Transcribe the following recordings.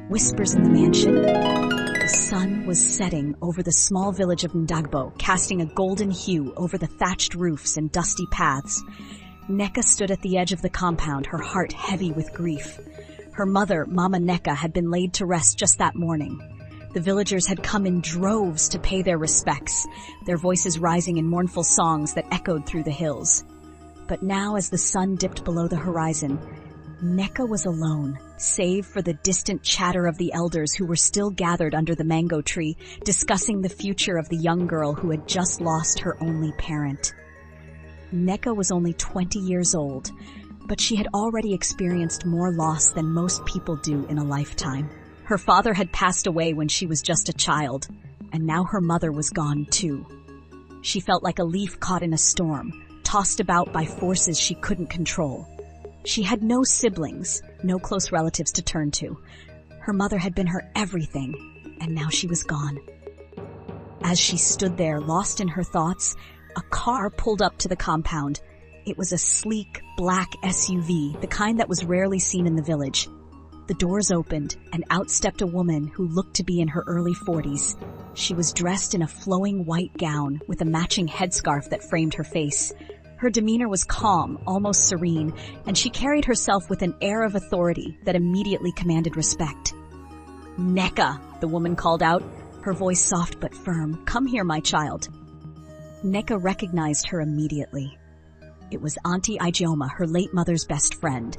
Whispers in the mansion. The sun was setting over the small village of Ndagbo, casting a golden hue over the thatched roofs and dusty paths. Nneka stood at the edge of the compound, her heart heavy with grief. Her mother, Mama Nneka, had been laid to rest just that morning. The villagers had come in droves to pay their respects, their voices rising in mournful songs that echoed through the hills. But now, as the sun dipped below the horizon, Nneka was alone, save for the distant chatter of the elders who were still gathered under the mango tree, discussing the future of the young girl who had just lost her only parent. Nneka was only 20 years old, but she had already experienced more loss than most people do in a lifetime. Her father had passed away when she was just a child, and now her mother was gone too. She felt like a leaf caught in a storm, tossed about by forces she couldn't control. She had no siblings, no close relatives to turn to. Her mother had been her everything, and now she was gone. As she stood there, lost in her thoughts, a car pulled up to the compound. It was a sleek, black SUV, the kind that was rarely seen in the village. The doors opened, and out stepped a woman who looked to be in her early 40s. She was dressed in a flowing white gown with a matching headscarf that framed her face. Her demeanor was calm, almost serene, and she carried herself with an air of authority that immediately commanded respect. "Nneka," the woman called out, her voice soft but firm. "Come here, my child." Nneka recognized her immediately. It was Aunty Ijeoma, her late mother's best friend.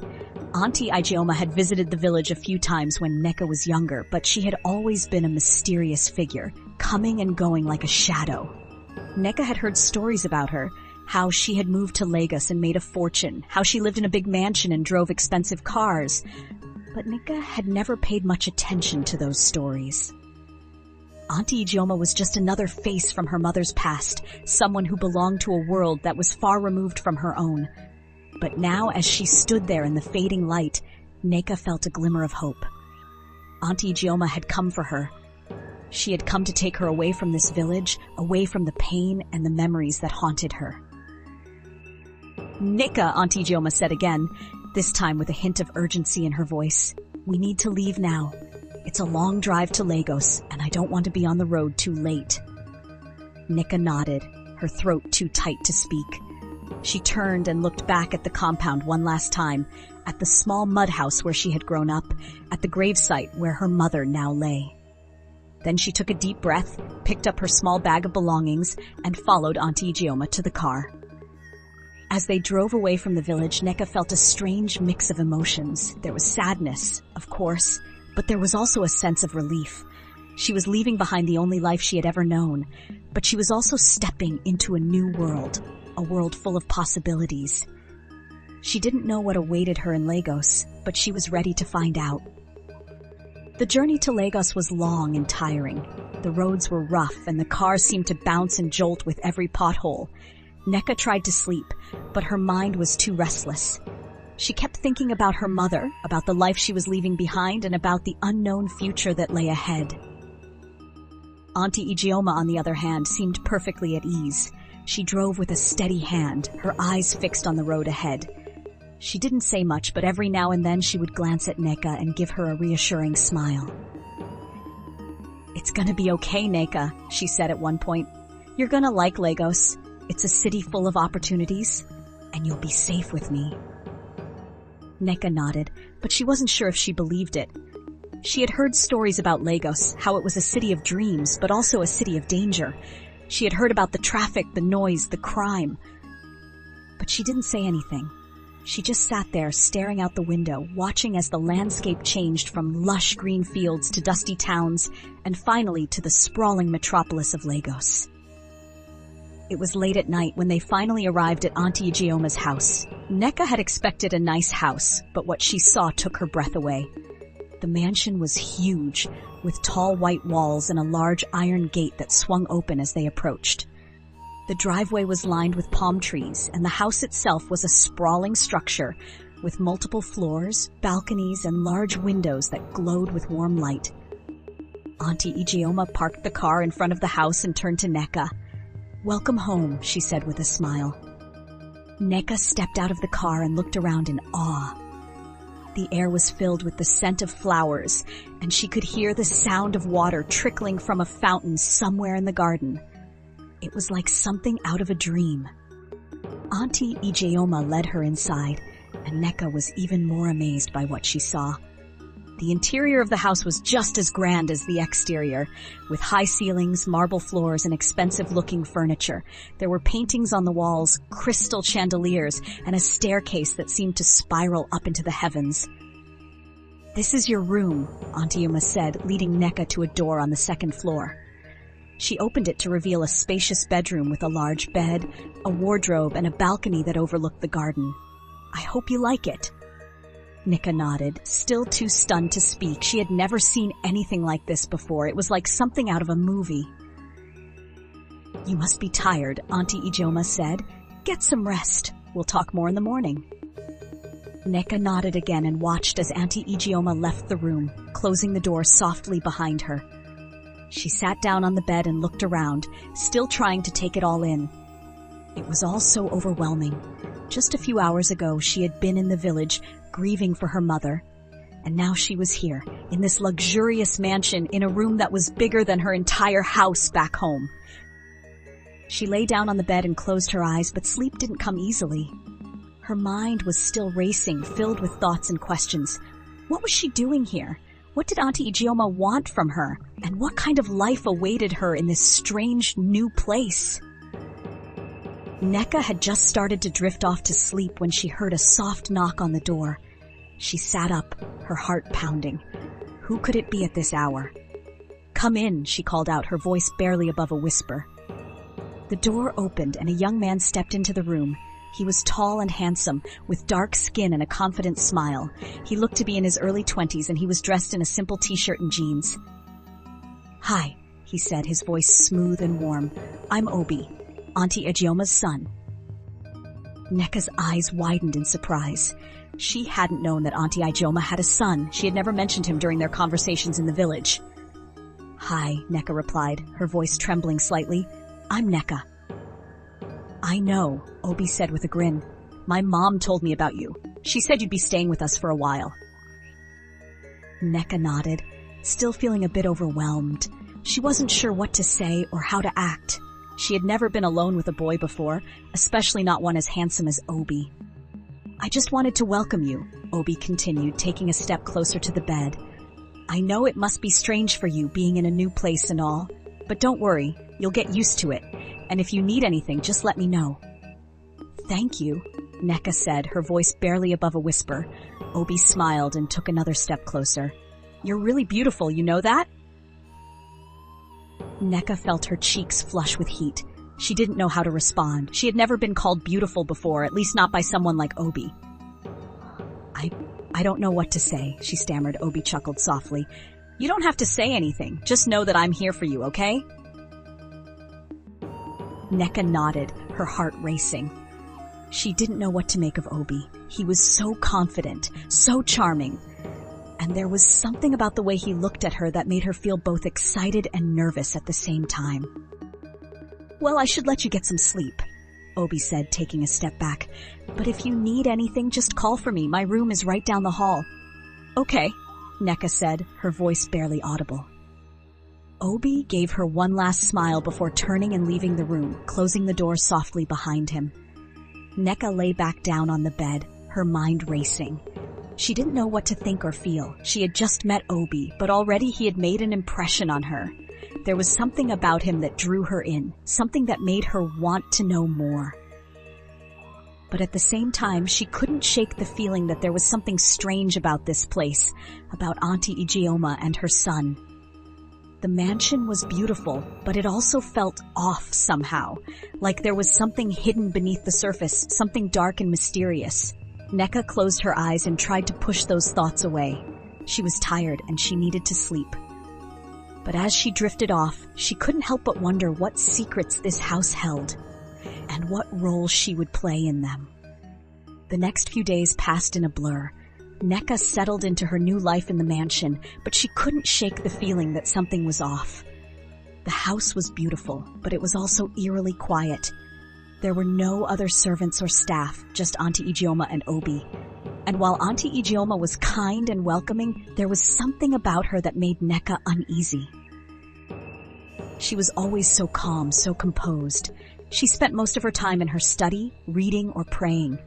Aunty Ijeoma had visited the village a few times when Nneka was younger, but she had always been a mysterious figure, coming and going like a shadow. Nneka had heard stories about her, how she had moved to Lagos and made a fortune, how she lived in a big mansion and drove expensive cars. But Nneka had never paid much attention to those stories. Aunty Ijeoma was just another face from her mother's past, someone who belonged to a world that was far removed from her own. But now, as she stood there in the fading light, Nneka felt a glimmer of hope. Aunty Ijeoma had come for her. She had come to take her away from this village, away from the pain and the memories that haunted her. "Nneka," Aunty Ijeoma said again, this time with a hint of urgency in her voice. "We need to leave now. It's a long drive to Lagos, and I don't want to be on the road too late." Nneka nodded, her throat too tight to speak. She turned and looked back at the compound one last time, at the small mud house where she had grown up, at the gravesite where her mother now lay. Then she took a deep breath, picked up her small bag of belongings, and followed Aunty Ijeoma to the car. As they drove away from the village, Nneka felt a strange mix of emotions. There was sadness, of course, but there was also a sense of relief. She was leaving behind the only life she had ever known, but she was also stepping into a new world, a world full of possibilities. She didn't know what awaited her in Lagos, but she was ready to find out. The journey to Lagos was long and tiring. The roads were rough, and the car seemed to bounce and jolt with every pothole. Nneka tried to sleep, but her mind was too restless. She kept thinking about her mother, about the life she was leaving behind, and about the unknown future that lay ahead. Aunty Ijeoma, on the other hand, seemed perfectly at ease. She drove with a steady hand, her eyes fixed on the road ahead. She didn't say much, but every now and then she would glance at Nneka and give her a reassuring smile. "It's gonna be okay, Nneka," she said at one point. "You're gonna like Lagos. It's a city full of opportunities, and you'll be safe with me." Nneka nodded, but she wasn't sure if she believed it. She had heard stories about Lagos, how it was a city of dreams, but also a city of danger. She had heard about the traffic, the noise, the crime. But she didn't say anything. She just sat there, staring out the window, watching as the landscape changed from lush green fields to dusty towns, and finally to the sprawling metropolis of Lagos. It was late at night when they finally arrived at Aunty Ijeoma's house. Nneka had expected a nice house, but what she saw took her breath away. The mansion was huge, with tall white walls and a large iron gate that swung open as they approached. The driveway was lined with palm trees, and the house itself was a sprawling structure with multiple floors, balconies, and large windows that glowed with warm light. Aunty Ijeoma parked the car in front of the house and turned to Nneka. "Welcome home," she said with a smile. Nneka stepped out of the car and looked around in awe. The air was filled with the scent of flowers, and she could hear the sound of water trickling from a fountain somewhere in the garden. It was like something out of a dream. Aunty Ijeoma led her inside, and Nneka was even more amazed by what she saw. The interior of the house was just as grand as the exterior, with high ceilings, marble floors, and expensive-looking furniture. There were paintings on the walls, crystal chandeliers, and a staircase that seemed to spiral up into the heavens. "This is your room," Aunty Ijeoma said, leading Nneka to a door on the second floor. She opened it to reveal a spacious bedroom with a large bed, a wardrobe, and a balcony that overlooked the garden. "I hope you like it." Nneka nodded, still too stunned to speak. She had never seen anything like this before. It was like something out of a movie. "You must be tired," Aunty Ijeoma said. "Get some rest. We'll talk more in the morning." Nneka nodded again and watched as Aunty Ijeoma left the room, closing the door softly behind her. She sat down on the bed and looked around, still trying to take it all in. It was all so overwhelming. Just a few hours ago, she had been in the village, grieving for her mother. And now she was here, in this luxurious mansion, in a room that was bigger than her entire house back home. She lay down on the bed and closed her eyes, but sleep didn't come easily. Her mind was still racing, filled with thoughts and questions. What was she doing here? What did Aunty Ijeoma want from her? And what kind of life awaited her in this strange, new place? Nneka had just started to drift off to sleep when she heard a soft knock on the door. She sat up, her heart pounding. Who could it be at this hour? "Come in," she called out, her voice barely above a whisper. The door opened and a young man stepped into the room. He was tall and handsome, with dark skin and a confident smile. He looked to be in his early 20s and he was dressed in a simple t-shirt and jeans. "Hi," he said, his voice smooth and warm. "I'm Obi, Aunty Ijeoma's son." Nneka's eyes widened in surprise. She hadn't known that Aunty Ijeoma had a son. She had never mentioned him during their conversations in the village. "Hi," Nneka replied, her voice trembling slightly. "I'm Nneka." "I know," Obi said with a grin. "My mom told me about you. She said you'd be staying with us for a while." Nneka nodded, still feeling a bit overwhelmed. She wasn't sure what to say or how to act. She had never been alone with a boy before, especially not one as handsome as Obi. "I just wanted to welcome you," Obi continued, taking a step closer to the bed. "I know it must be strange for you being in a new place and all, but don't worry, you'll get used to it. And if you need anything, just let me know." "Thank you," Nneka said, her voice barely above a whisper. Obi smiled and took another step closer. "You're really beautiful, you know that?" Nneka felt her cheeks flush with heat. She didn't know how to respond. She had never been called beautiful before, at least not by someone like Obi. I don't know what to say," she stammered. Obi chuckled softly. "You don't have to say anything. Just know that I'm here for you, okay?" Nneka nodded, her heart racing. She didn't know what to make of Obi. He was so confident, so charming. And there was something about the way he looked at her that made her feel both excited and nervous at the same time. "Well, I should let you get some sleep," Obi said, taking a step back. "But if you need anything, just call for me. My room is right down the hall." "Okay," Nneka said, her voice barely audible. Obi gave her one last smile before turning and leaving the room, closing the door softly behind him. Nneka lay back down on the bed, her mind racing. She didn't know what to think or feel. She had just met Obi, but already he had made an impression on her. There was something about him that drew her in, something that made her want to know more. But at the same time, she couldn't shake the feeling that there was something strange about this place, about Aunty Ijeoma and her son. The mansion was beautiful, but it also felt off somehow, like there was something hidden beneath the surface, something dark and mysterious. Nneka closed her eyes and tried to push those thoughts away. She was tired and she needed to sleep. But as she drifted off, she couldn't help but wonder what secrets this house held, and what role she would play in them. The next few days passed in a blur. Nneka settled into her new life in the mansion, but she couldn't shake the feeling that something was off. The house was beautiful, but it was also eerily quiet. There were no other servants or staff, just Aunty Ijeoma and Obi. And while Aunty Ijeoma was kind and welcoming, there was something about her that made Nneka uneasy. She was always so calm, so composed. She spent most of her time in her study, reading, or praying.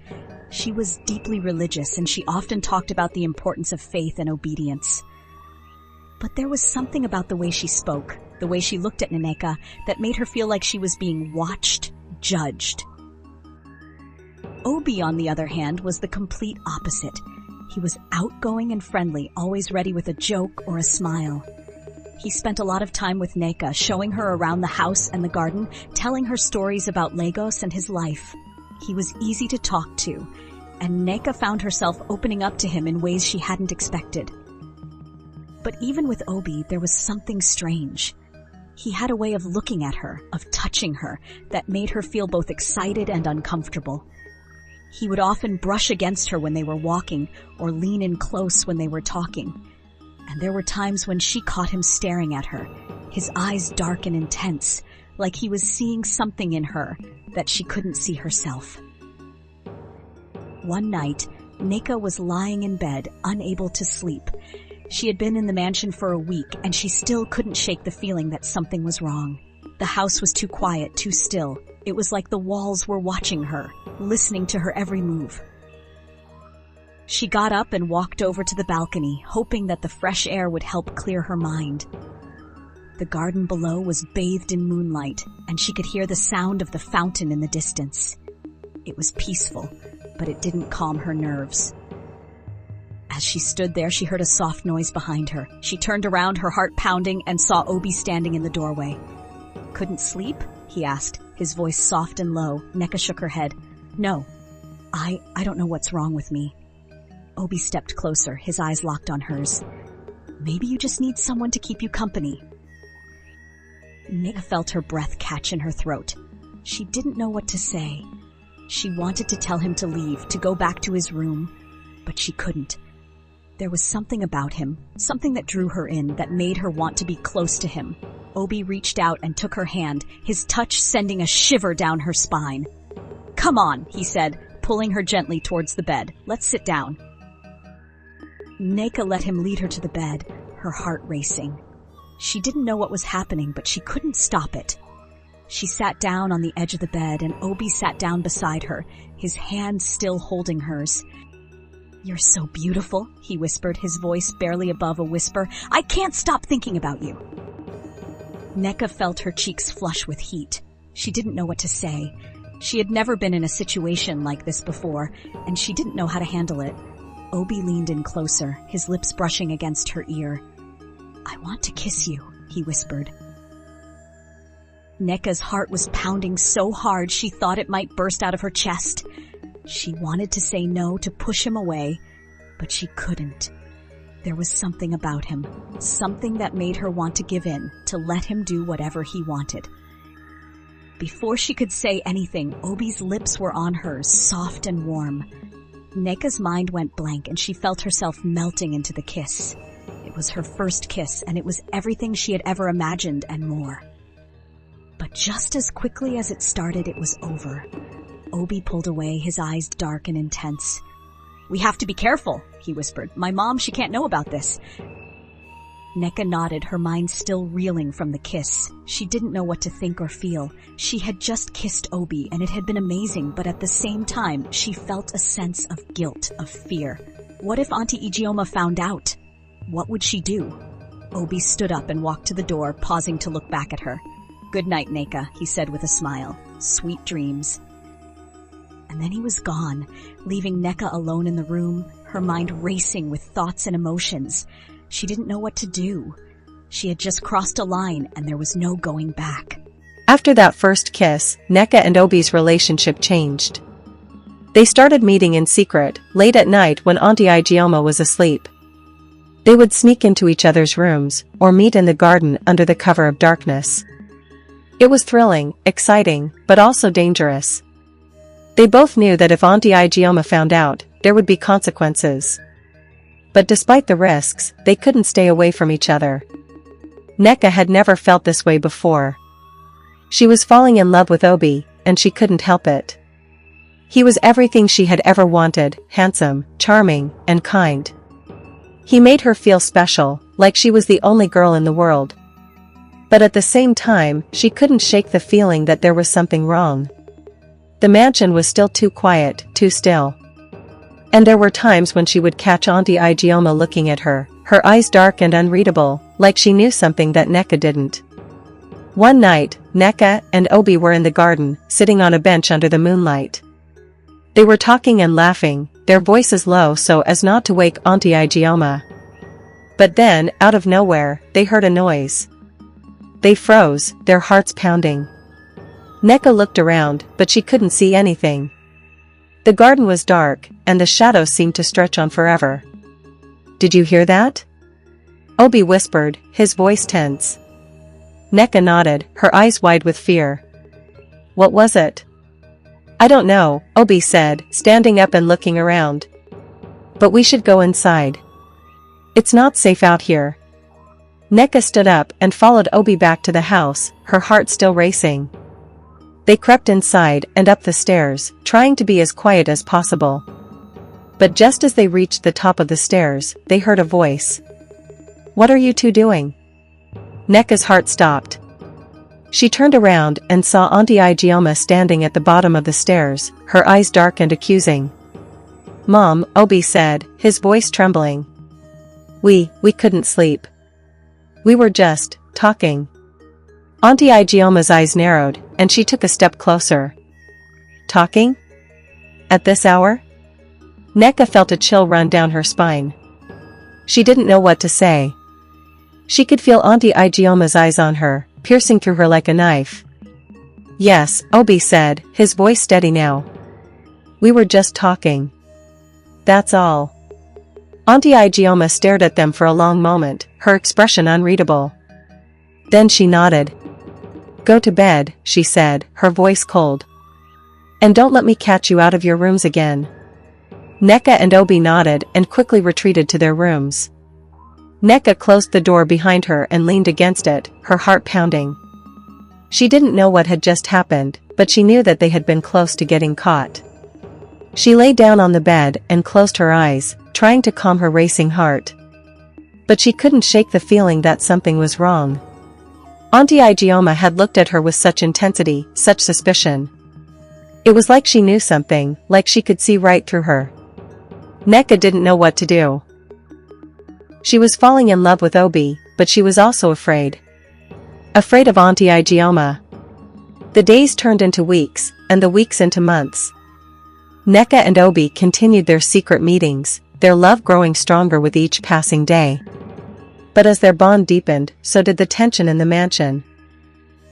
She was deeply religious, and she often talked about the importance of faith and obedience. But there was something about the way she spoke, the way she looked at Nneka, that made her feel like she was being watched, judged. Obi, on the other hand, was the complete opposite. He was outgoing and friendly, always ready with a joke or a smile. He spent a lot of time with Nneka, showing her around the house and the garden, telling her stories about Lagos and his life. He was easy to talk to, and Nneka found herself opening up to him in ways she hadn't expected. But even with Obi, there was something strange. He had a way of looking at her, of touching her, that made her feel both excited and uncomfortable. He would often brush against her when they were walking, or lean in close when they were talking. And there were times when she caught him staring at her, his eyes dark and intense, like he was seeing something in her that she couldn't see herself. One night, Nneka was lying in bed, unable to sleep. She had been in the mansion for a week, and she still couldn't shake the feeling that something was wrong. The house was too quiet, too still. It was like the walls were watching her, listening to her every move. She got up and walked over to the balcony, hoping that the fresh air would help clear her mind. The garden below was bathed in moonlight, and she could hear the sound of the fountain in the distance. It was peaceful, but it didn't calm her nerves. As she stood there, she heard a soft noise behind her. She turned around, her heart pounding, and saw Obi standing in the doorway. "Couldn't sleep?" he asked, his voice soft and low. Nneka shook her head. "No, I don't know what's wrong with me." Obi stepped closer, his eyes locked on hers. "Maybe you just need someone to keep you company." Nneka felt her breath catch in her throat. She didn't know what to say. She wanted to tell him to leave, to go back to his room, but she couldn't. There was something about him, something that drew her in, that made her want to be close to him. Obi reached out and took her hand, his touch sending a shiver down her spine. "Come on," he said, pulling her gently towards the bed. "Let's sit down." Nneka let him lead her to the bed, her heart racing. She didn't know what was happening, but she couldn't stop it. She sat down on the edge of the bed, and Obi sat down beside her, his hand still holding hers. "You're so beautiful," he whispered, his voice barely above a whisper. "I can't stop thinking about you." Nneka felt her cheeks flush with heat. She didn't know what to say. She had never been in a situation like this before, and she didn't know how to handle it. Obi leaned in closer, his lips brushing against her ear. "I want to kiss you," he whispered. Nneka's heart was pounding so hard she thought it might burst out of her chest. She wanted to say no, to push him away, but she couldn't. There was something about him, something that made her want to give in, to let him do whatever he wanted. Before she could say anything, Obi's lips were on hers, soft and warm. Nneka's mind went blank, and she felt herself melting into the kiss. It was her first kiss, and it was everything she had ever imagined and more. But just as quickly as it started, it was over. Obi pulled away, his eyes dark and intense. "We have to be careful," he whispered. "My mom, she can't know about this." Nneka nodded, her mind still reeling from the kiss. She didn't know what to think or feel. She had just kissed Obi, and it had been amazing, but at the same time, she felt a sense of guilt, of fear. What if Aunty Ijeoma found out? What would she do? Obi stood up and walked to the door, pausing to look back at her. "Good night, Nneka," he said with a smile. "Sweet dreams." And then he was gone, leaving Nneka alone in the room, her mind racing with thoughts and emotions. She didn't know what to do. She had just crossed a line, and there was no going back. After that first kiss, Nneka and Obi's relationship changed. They started meeting in secret, late at night when Aunty Ijeoma was asleep. They would sneak into each other's rooms, or meet in the garden under the cover of darkness. It was thrilling, exciting, but also dangerous. They both knew that if Aunty Ijeoma found out, there would be consequences. But despite the risks, they couldn't stay away from each other. Nneka had never felt this way before. She was falling in love with Obi, and she couldn't help it. He was everything she had ever wanted, handsome, charming, and kind. He made her feel special, like she was the only girl in the world. But at the same time, she couldn't shake the feeling that there was something wrong. The mansion was still too quiet, too still. And there were times when she would catch Aunty Ijeoma looking at her, her eyes dark and unreadable, like she knew something that Nneka didn't. One night, Nneka and Obi were in the garden, sitting on a bench under the moonlight. They were talking and laughing, their voices low so as not to wake Aunty Ijeoma. But then, out of nowhere, they heard a noise. They froze, their hearts pounding. Nneka looked around, but she couldn't see anything. The garden was dark, and the shadows seemed to stretch on forever. "Did you hear that?" Obi whispered, his voice tense. Nneka nodded, her eyes wide with fear. "What was it?" "I don't know," Obi said, standing up and looking around. "But we should go inside. It's not safe out here." Nneka stood up and followed Obi back to the house, her heart still racing. They crept inside and up the stairs, trying to be as quiet as possible. But just as they reached the top of the stairs, they heard a voice. "What are you two doing?" Nneka's heart stopped. She turned around and saw Aunty Ijeoma standing at the bottom of the stairs, her eyes dark and accusing. "Mom," Obi said, his voice trembling. We couldn't sleep. We were just talking." Aunty Ijeoma's eyes narrowed, and she took a step closer. "Talking? At this hour?" Nneka felt a chill run down her spine. She didn't know what to say. She could feel Aunty Ijeoma's eyes on her, piercing through her like a knife. "Yes," Obi said, his voice steady now. "We were just talking. That's all." Aunty Ijeoma stared at them for a long moment, her expression unreadable. Then she nodded. "Go to bed," she said, her voice cold. "And don't let me catch you out of your rooms again." Nneka and Obi nodded and quickly retreated to their rooms. Nneka closed the door behind her and leaned against it, her heart pounding. She didn't know what had just happened, but she knew that they had been close to getting caught. She lay down on the bed and closed her eyes, trying to calm her racing heart. But she couldn't shake the feeling that something was wrong. Aunty Ijeoma had looked at her with such intensity, such suspicion. It was like she knew something, like she could see right through her. Nneka didn't know what to do. She was falling in love with Obi, but she was also afraid. Afraid of Aunty Ijeoma. The days turned into weeks, and the weeks into months. Nneka and Obi continued their secret meetings, their love growing stronger with each passing day. But as their bond deepened, so did the tension in the mansion.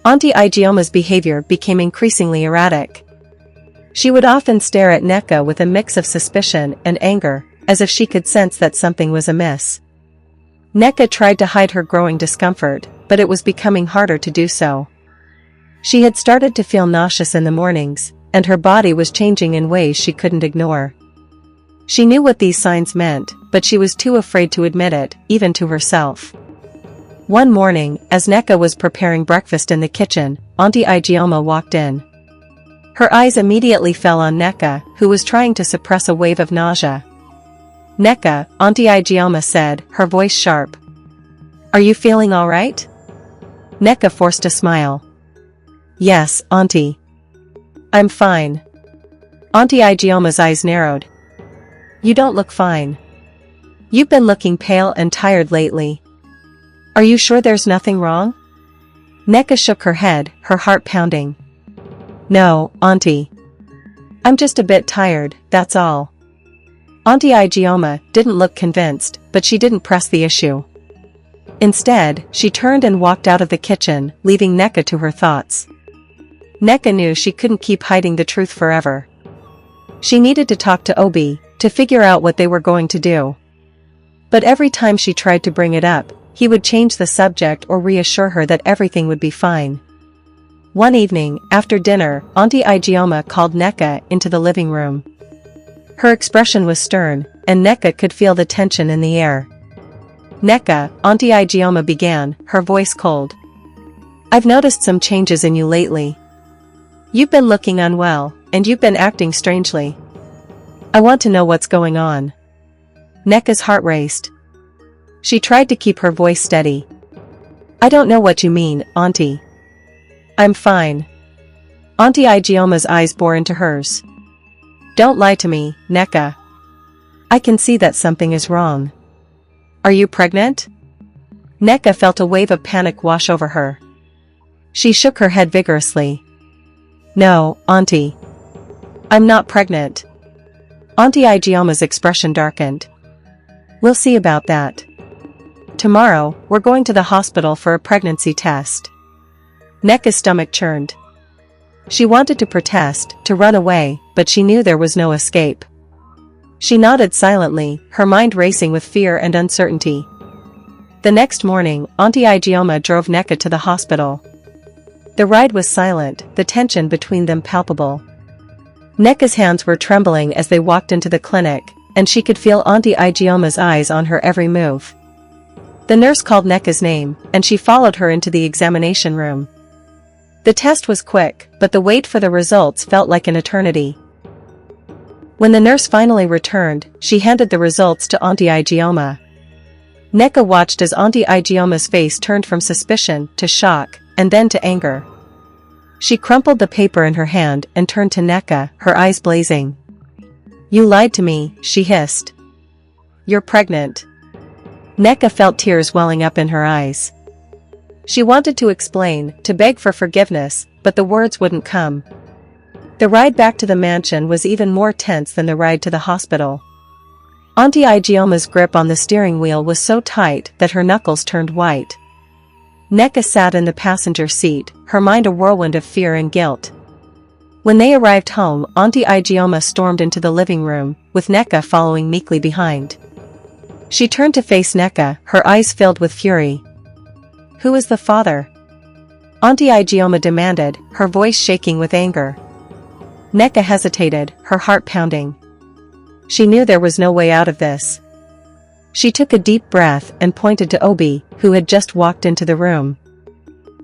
Aunty Ijeoma's behavior became increasingly erratic. She would often stare at Nneka with a mix of suspicion and anger, as if she could sense that something was amiss. Nneka tried to hide her growing discomfort, but it was becoming harder to do so. She had started to feel nauseous in the mornings, and her body was changing in ways she couldn't ignore. She knew what these signs meant, but she was too afraid to admit it, even to herself. One morning, as Nneka was preparing breakfast in the kitchen, Aunty Ijeoma walked in. Her eyes immediately fell on Nneka, who was trying to suppress a wave of nausea. "Nneka," Aunty Ijeoma said, her voice sharp. "Are you feeling all right?" Nneka forced a smile. "Yes, Aunty. I'm fine." Aunty Ijeoma's eyes narrowed. "You don't look fine. You've been looking pale and tired lately. Are you sure there's nothing wrong?" Nneka shook her head, her heart pounding. "No, Aunty. I'm just a bit tired, that's all." Aunty Ijeoma didn't look convinced, but she didn't press the issue. Instead, she turned and walked out of the kitchen, leaving Nneka to her thoughts. Nneka knew she couldn't keep hiding the truth forever. She needed to talk to Obi, to figure out what they were going to do. But every time she tried to bring it up, he would change the subject or reassure her that everything would be fine. One evening, after dinner, Aunty Ijeoma called Nneka into the living room. Her expression was stern, and Nneka could feel the tension in the air. "Nneka," Aunty Ijeoma began, her voice cold. "I've noticed some changes in you lately. You've been looking unwell, and you've been acting strangely. I want to know what's going on." Nneka's heart raced. She tried to keep her voice steady. "I don't know what you mean, Auntie. I'm fine." Aunty Ijeoma's eyes bore into hers. "Don't lie to me, Nneka. I can see that something is wrong. Are you pregnant?" Nneka felt a wave of panic wash over her. She shook her head vigorously. "No, Auntie. I'm not pregnant." Aunty Ijeoma's expression darkened. "We'll see about that. Tomorrow, we're going to the hospital for a pregnancy test." Nneka's stomach churned. She wanted to protest, to run away, but she knew there was no escape. She nodded silently, her mind racing with fear and uncertainty. The next morning, Aunty Ijeoma drove Nneka to the hospital. The ride was silent, the tension between them palpable. Nneka's hands were trembling as they walked into the clinic, and she could feel Aunty Ijeoma's eyes on her every move. The nurse called Nneka's name, and she followed her into the examination room. The test was quick, but the wait for the results felt like an eternity. When the nurse finally returned, she handed the results to Aunty Ijeoma. Nneka watched as Aunty Ijeoma's face turned from suspicion to shock, and then to anger. She crumpled the paper in her hand and turned to Nneka, her eyes blazing. "You lied to me," she hissed. "You're pregnant." Nneka felt tears welling up in her eyes. She wanted to explain, to beg for forgiveness, but the words wouldn't come. The ride back to the mansion was even more tense than the ride to the hospital. Aunty Ijeoma's grip on the steering wheel was so tight that her knuckles turned white. Nneka sat in the passenger seat, her mind a whirlwind of fear and guilt. When they arrived home, Aunty Ijeoma stormed into the living room, with Nneka following meekly behind. She turned to face Nneka, her eyes filled with fury. "Who is the father?" Aunty Ijeoma demanded, her voice shaking with anger. Nneka hesitated, her heart pounding. She knew there was no way out of this. She took a deep breath and pointed to Obi, who had just walked into the room.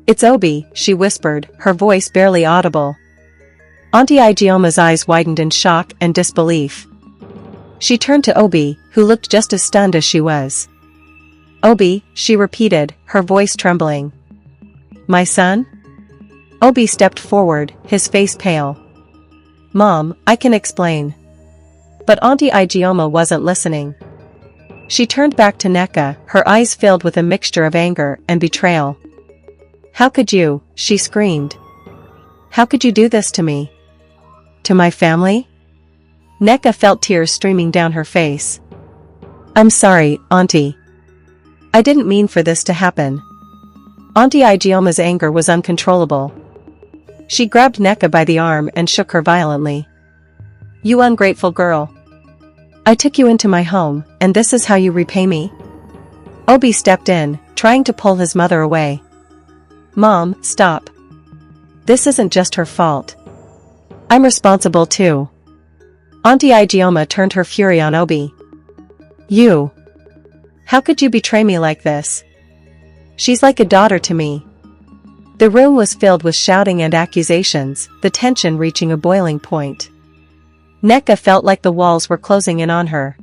"It's Obi," she whispered, her voice barely audible. Aunty Ijeoma's eyes widened in shock and disbelief. She turned to Obi, who looked just as stunned as she was. "Obi," she repeated, her voice trembling. "My son?" Obi stepped forward, his face pale. "Mom, I can explain." But Aunty Ijeoma wasn't listening. She turned back to Nneka, her eyes filled with a mixture of anger and betrayal. "How could you?" she screamed. "How could you do this to me? To my family?" Nneka felt tears streaming down her face. "I'm sorry, Auntie. I didn't mean for this to happen." Aunty Ijeoma's anger was uncontrollable. She grabbed Nneka by the arm and shook her violently. "You ungrateful girl. I took you into my home, and this is how you repay me?" Obi stepped in, trying to pull his mother away. "Mom, stop. This isn't just her fault. I'm responsible too." Aunty Ijeoma turned her fury on Obi. "You. How could you betray me like this? She's like a daughter to me." The room was filled with shouting and accusations, the tension reaching a boiling point. Nneka felt like the walls were closing in on her.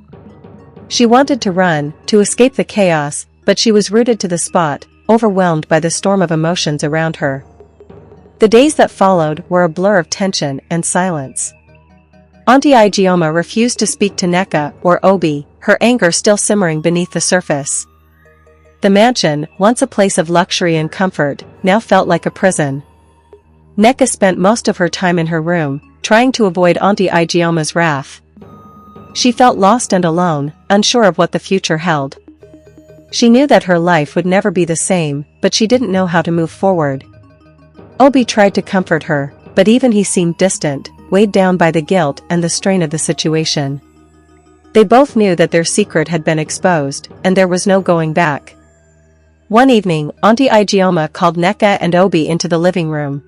She wanted to run, to escape the chaos, but she was rooted to the spot, overwhelmed by the storm of emotions around her. The days that followed were a blur of tension and silence. Aunty Ijeoma refused to speak to Nneka or Obi, her anger still simmering beneath the surface. The mansion, once a place of luxury and comfort, now felt like a prison. Nneka spent most of her time in her room, trying to avoid Aunty Ijeoma's wrath. She felt lost and alone, unsure of what the future held. She knew that her life would never be the same, but she didn't know how to move forward. Obi tried to comfort her, but even he seemed distant, weighed down by the guilt and the strain of the situation. They both knew that their secret had been exposed, and there was no going back. One evening, Aunty Ijeoma called Nneka and Obi into the living room.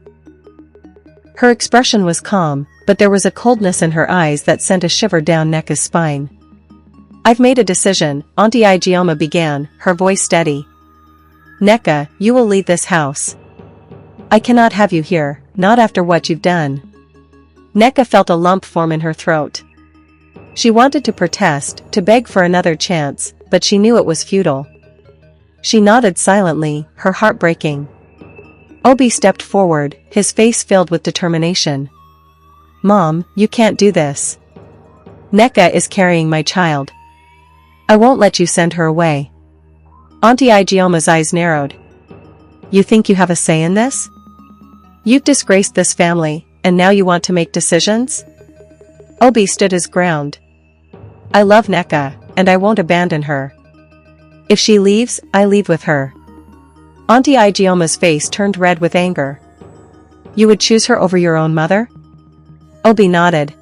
Her expression was calm, but there was a coldness in her eyes that sent a shiver down Nneka's spine. "I've made a decision," Aunty Ijeoma began, her voice steady. "Nneka, you will leave this house. I cannot have you here, not after what you've done." Nneka felt a lump form in her throat. She wanted to protest, to beg for another chance, but she knew it was futile. She nodded silently, her heart breaking. Obi stepped forward, his face filled with determination. "Mom, you can't do this. Nneka is carrying my child. I won't let you send her away." Aunty Ijeoma's eyes narrowed. "You think you have a say in this? You've disgraced this family, and now you want to make decisions?" Obi stood his ground. "I love Nneka, and I won't abandon her. If she leaves, I leave with her." Aunty Ijeoma's face turned red with anger. "You would choose her over your own mother?" Obi nodded.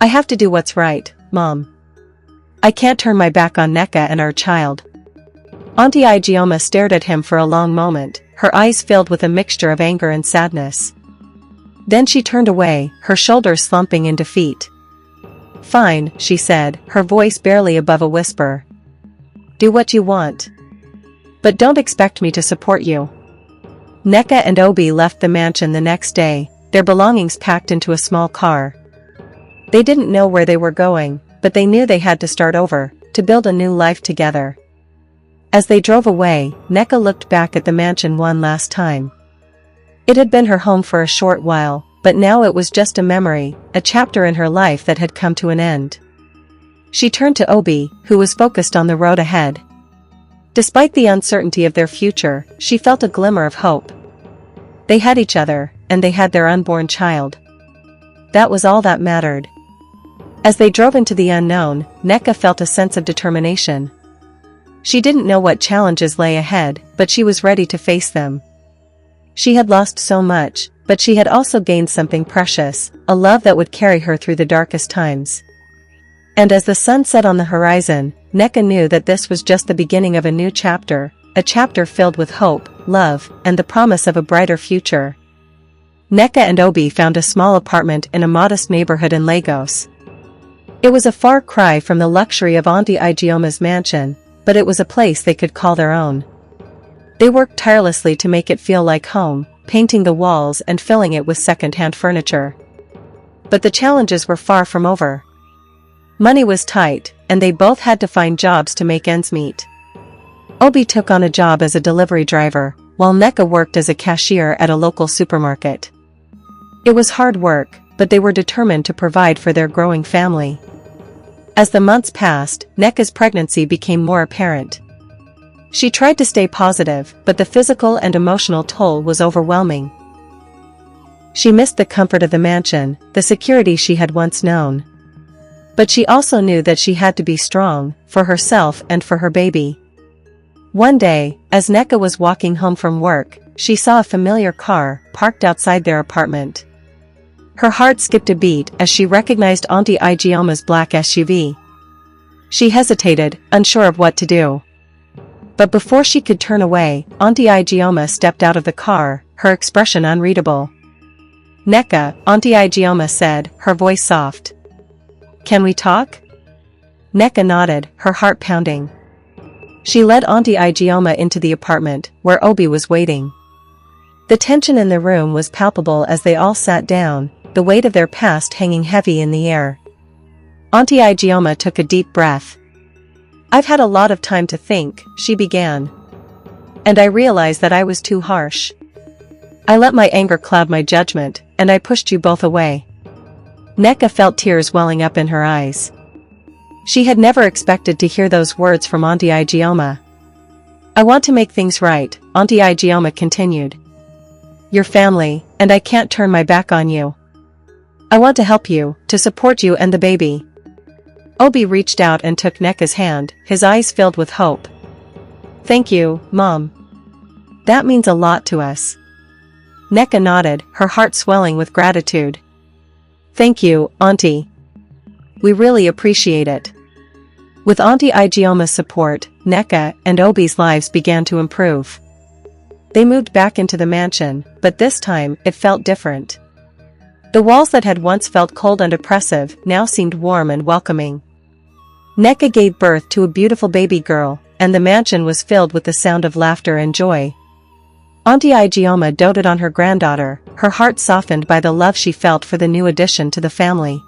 "I have to do what's right, Mom. I can't turn my back on Nneka and our child." Aunty Ijeoma stared at him for a long moment, her eyes filled with a mixture of anger and sadness. Then she turned away, her shoulders slumping in defeat. "Fine," she said, her voice barely above a whisper. "Do what you want. But don't expect me to support you." Nneka and Obi left the mansion the next day, their belongings packed into a small car. They didn't know where they were going, but they knew they had to start over, to build a new life together. As they drove away, Nneka looked back at the mansion one last time. It had been her home for a short while, but now it was just a memory, a chapter in her life that had come to an end. She turned to Obi, who was focused on the road ahead. Despite the uncertainty of their future, she felt a glimmer of hope. They had each other, and they had their unborn child. That was all that mattered. As they drove into the unknown, Nneka felt a sense of determination. She didn't know what challenges lay ahead, but she was ready to face them. She had lost so much, but she had also gained something precious, a love that would carry her through the darkest times. And as the sun set on the horizon, Nneka knew that this was just the beginning of a new chapter, a chapter filled with hope, love, and the promise of a brighter future. Nneka and Obi found a small apartment in a modest neighborhood in Lagos. It was a far cry from the luxury of Aunty Ijeoma's mansion, but it was a place they could call their own. They worked tirelessly to make it feel like home, painting the walls and filling it with second-hand furniture. But the challenges were far from over. Money was tight, and they both had to find jobs to make ends meet. Obi took on a job as a delivery driver, while Nneka worked as a cashier at a local supermarket. It was hard work, but they were determined to provide for their growing family. As the months passed, Nneka's pregnancy became more apparent. She tried to stay positive, but the physical and emotional toll was overwhelming. She missed the comfort of the mansion, the security she had once known. But she also knew that she had to be strong, for herself and for her baby. One day, as Nneka was walking home from work, she saw a familiar car, parked outside their apartment. Her heart skipped a beat as she recognized Aunty Ijeoma's black SUV. She hesitated, unsure of what to do. But before she could turn away, Aunty Ijeoma stepped out of the car, her expression unreadable. "Nneka," Aunty Ijeoma said, her voice soft. "Can we talk?" Nneka nodded, her heart pounding. She led Aunty Ijeoma into the apartment, where Obi was waiting. The tension in the room was palpable as they all sat down, the weight of their past hanging heavy in the air. Aunty Ijeoma took a deep breath. "I've had a lot of time to think," she began. "And I realized that I was too harsh. I let my anger cloud my judgment, and I pushed you both away." Nneka felt tears welling up in her eyes. She had never expected to hear those words from Aunty Ijeoma. "I want to make things right," Aunty Ijeoma continued. "Your family, and I can't turn my back on you. I want to help you, to support you and the baby." Obi reached out and took Nneka's hand, his eyes filled with hope. "Thank you, Mom. That means a lot to us." Nneka nodded, her heart swelling with gratitude. "Thank you, Auntie. We really appreciate it." With Aunty Ijeoma's support, Nneka and Obi's lives began to improve. They moved back into the mansion, but this time, it felt different. The walls that had once felt cold and oppressive now seemed warm and welcoming. Nneka gave birth to a beautiful baby girl, and the mansion was filled with the sound of laughter and joy. Aunty Ijeoma doted on her granddaughter, her heart softened by the love she felt for the new addition to the family.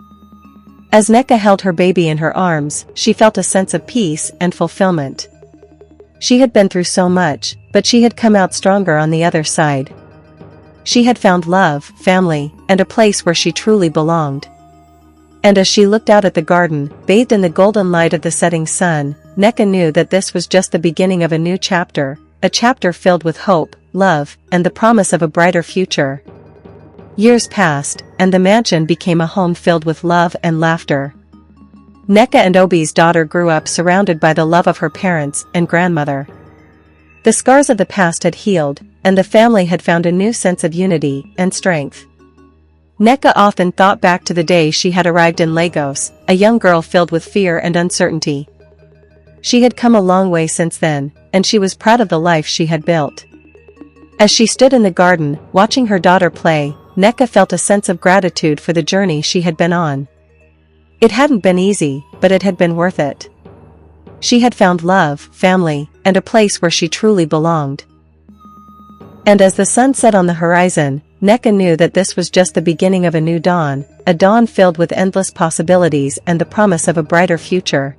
As Nneka held her baby in her arms, she felt a sense of peace and fulfillment. She had been through so much, but she had come out stronger on the other side. She had found love, family, and a place where she truly belonged. And as she looked out at the garden, bathed in the golden light of the setting sun, Nneka knew that this was just the beginning of a new chapter, a chapter filled with hope, love, and the promise of a brighter future. Years passed, and the mansion became a home filled with love and laughter. Nneka and Obi's daughter grew up surrounded by the love of her parents and grandmother. The scars of the past had healed, and the family had found a new sense of unity and strength. Nneka often thought back to the day she had arrived in Lagos, a young girl filled with fear and uncertainty. She had come a long way since then, and she was proud of the life she had built. As she stood in the garden, watching her daughter play, Nneka felt a sense of gratitude for the journey she had been on. It hadn't been easy, but it had been worth it. She had found love, family, and a place where she truly belonged. And as the sun set on the horizon, Nneka knew that this was just the beginning of a new dawn, a dawn filled with endless possibilities and the promise of a brighter future.